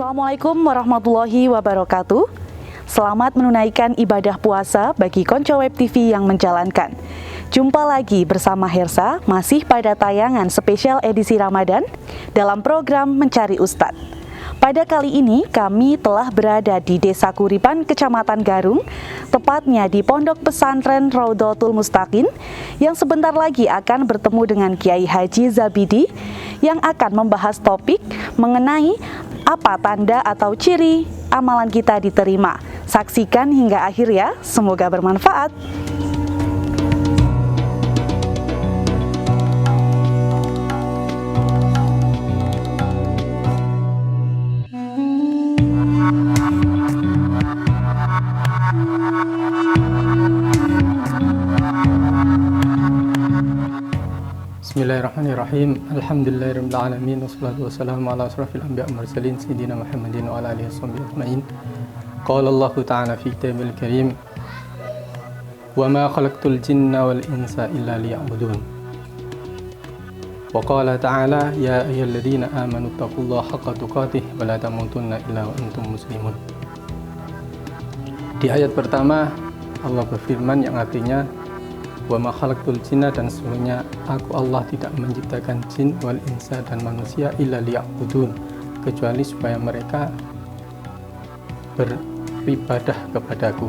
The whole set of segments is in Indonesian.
Assalamualaikum warahmatullahi wabarakatuh. Selamat menunaikan ibadah puasa bagi konco web TV yang menjalankan. Jumpa lagi bersama Hersa, masih pada tayangan spesial edisi Ramadan dalam program Mencari Ustadz. Pada kali ini kami telah berada di Desa Kuripan, Kecamatan Garung, tepatnya di Pondok Pesantren Raudhatul Mustaqin, yang sebentar lagi akan bertemu dengan Kiai Haji Zabidi yang akan membahas topik mengenai apa tanda atau ciri amalan kita diterima. Saksikan hingga akhir ya, semoga bermanfaat. Bismillahirrahmanirrahim. Alhamdulillahirabbil alamin wassalatu wassalamu ala asrofil anbiya wal mursalin sayyidina Muhammadin wa ala alihi washabbihi ajmain. Qala Allah ta'ala fi kitabil karim, "Wa ma khalaqtul jinna wal insa illa liya'budun." Wa qala ta'ala, "Ya ayyuhalladzina amanu taqullaha haqqa tuqatih wa la tamutunna illa wa antum muslimun." Di ayat pertama Allah berfirman yang artinya wa ma khalaqtul jinna, dan sesungguhnya aku Allah tidak menciptakan jin wal insa dan manusia illa liya'budun, kecuali supaya mereka beribadah kepadaku.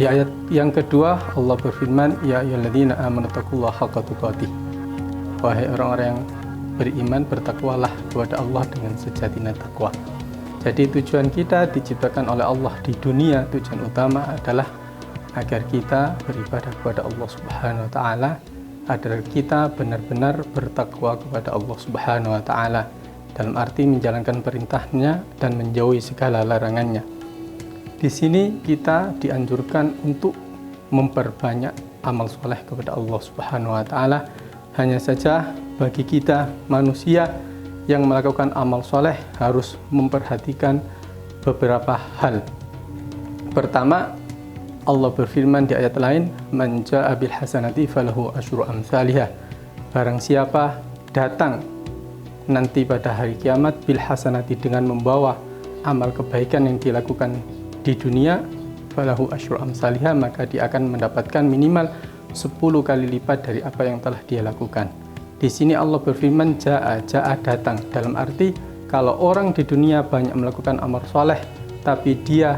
Di ayat yang kedua Allah berfirman, ya ayyuhalladzina amanu taqullaha haqqa tuqatih, wahai orang-orang yang beriman, bertakwalah kepada Allah dengan sejatinya takwa. Jadi tujuan kita diciptakan oleh Allah di dunia, tujuan utama adalah agar kita beribadah kepada Allah Subhanahu wa taala, agar kita benar-benar bertakwa kepada Allah Subhanahu wa taala, dalam arti menjalankan perintahnya dan menjauhi segala larangannya. Di sini kita dianjurkan untuk memperbanyak amal soleh kepada Allah Subhanahu wa taala. Hanya saja bagi kita manusia yang melakukan amal soleh harus memperhatikan beberapa hal. Pertama, Allah berfirman di ayat lain, "Man jaa'a bil hasanati falahu asyru amsalihha." Barang siapa datang nanti pada hari kiamat bil hasanati, dengan membawa amal kebaikan yang dilakukan di dunia, falahu asyru amsalihha, maka dia akan mendapatkan minimal 10 kali lipat dari apa yang telah dia lakukan. Di sini Allah berfirman jaa'a datang, dalam arti kalau orang di dunia banyak melakukan amal soleh tapi dia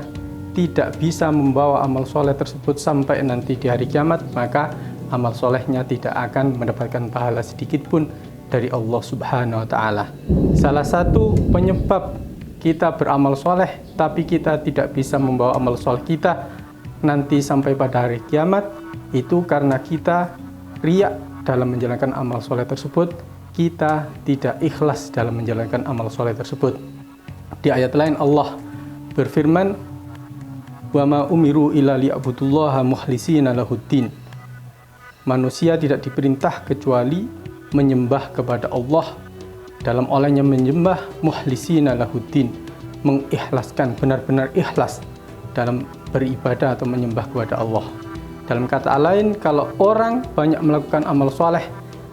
tidak bisa membawa amal soleh tersebut sampai nanti di hari kiamat, maka amal solehnya tidak akan mendapatkan pahala sedikit pun dari Allah Subhanahu wa ta'ala. Salah satu penyebab kita beramal soleh tapi kita tidak bisa membawa amal soleh kita nanti sampai pada hari kiamat, itu karena kita riya dalam menjalankan amal soleh tersebut, kita tidak ikhlas dalam menjalankan amal soleh tersebut. Di ayat lain Allah berfirman, wa ma umiru illa liya'budullaha mukhlisina lahuddin. Manusia tidak diperintah kecuali menyembah kepada Allah dalam olehnya menyembah mukhlisina lahuddin, mengikhlaskan, benar-benar ikhlas dalam beribadah atau menyembah kepada Allah. Dalam kata lain, kalau orang banyak melakukan amal soleh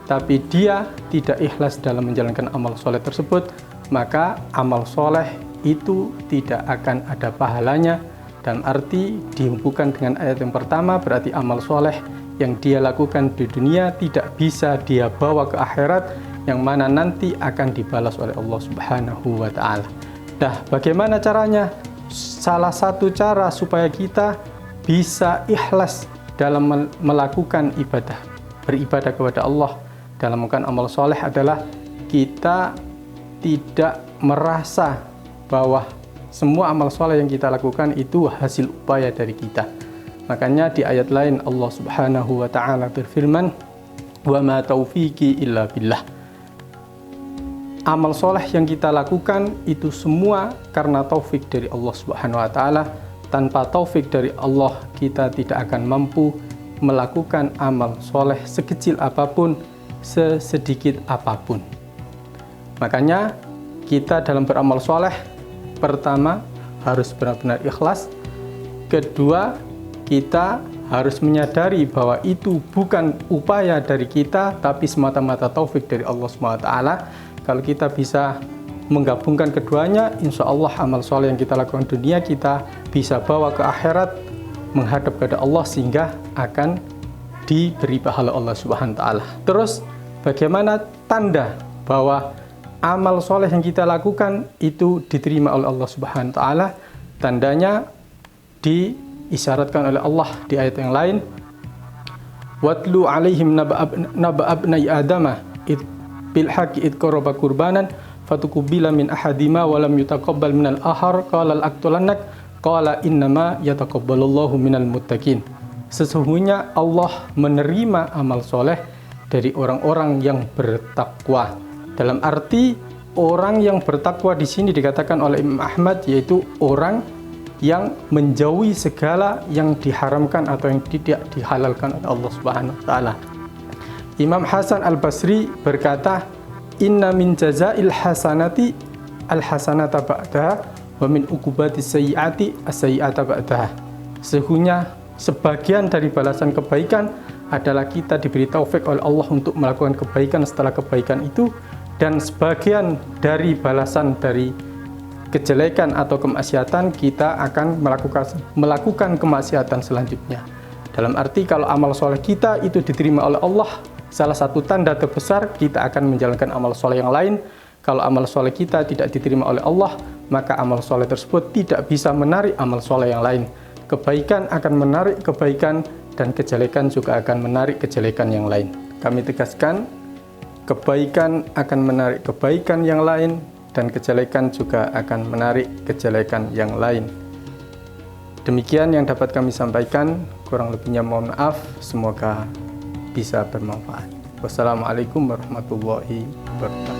tapi dia tidak ikhlas dalam menjalankan amal soleh tersebut, maka amal soleh itu tidak akan ada pahalanya. Dan arti dihubungkan dengan ayat yang pertama, berarti amal soleh yang dia lakukan di dunia tidak bisa dia bawa ke akhirat, yang mana nanti akan dibalas oleh Allah Subhanahu wa ta'ala. Nah, bagaimana caranya? Salah satu cara supaya kita bisa ikhlas dalam melakukan ibadah, beribadah kepada Allah dalam melakukan amal soleh adalah kita tidak merasa bahwa semua amal soleh yang kita lakukan itu hasil upaya dari kita. Makanya di ayat lain Allah Subhanahu wa ta'ala berfirman, wa ma taufiqi illa billah. Amal soleh yang kita lakukan itu semua karena taufik dari Allah Subhanahu wa ta'ala. Tanpa taufik dari Allah, kita tidak akan mampu melakukan amal soleh sekecil apapun, sesedikit apapun. Makanya kita dalam beramal soleh, pertama harus benar-benar ikhlas. Kedua, kita harus menyadari bahwa itu bukan upaya dari kita, tapi semata-mata taufik dari Allah SWT. Kalau kita bisa menggabungkan keduanya, insya Allah amal soleh yang kita lakukan di dunia kita bisa bawa ke akhirat menghadap kepada Allah sehingga akan diberi pahala Allah Subhanahu wa taala. Terus bagaimana tanda bahwa amal soleh yang kita lakukan itu diterima oleh Allah Subhanahu wa taala? Tandanya diisyaratkan oleh Allah di ayat yang lain. Watlu alaihim naba abnai adama bil haqqi id qaraba qurbanan fatukubila min ahadima wa lam yutaqabbal minal akhar qala al aqtulannak qala innama yataqabbalullahu minal muttaqin. Sesungguhnya Allah menerima amal soleh dari orang-orang yang bertakwa. Dalam arti orang yang bertakwa di sini dikatakan oleh Imam Ahmad yaitu orang yang menjauhi segala yang diharamkan atau yang tidak dihalalkan oleh Allah Subhanahu wa taala. Imam Hasan Al-Basri berkata, "Inna min jazail hasanati al-hasanata ba'daha wa min uqubati sayyiati as-sayyiata ba'daha." Sesungguhnya sebagian dari balasan kebaikan adalah kita diberi taufik oleh Allah untuk melakukan kebaikan setelah kebaikan itu, dan sebagian dari balasan dari kejelekan atau kemaksiatan kita akan melakukan kemaksiatan selanjutnya. Dalam arti kalau amal soleh kita itu diterima oleh Allah, salah satu tanda terbesar kita akan menjalankan amal soleh yang lain. Kalau amal soleh kita tidak diterima oleh Allah, maka amal soleh tersebut tidak bisa menarik amal soleh yang lain. Kebaikan akan menarik kebaikan dan kejelekan juga akan menarik kejelekan yang lain. Kami tegaskan, kebaikan akan menarik kebaikan yang lain dan kejelekan juga akan menarik kejelekan yang lain. Demikian yang dapat kami sampaikan, kurang lebihnya mohon maaf, semoga bisa bermanfaat. Wassalamualaikum warahmatullahi wabarakatuh.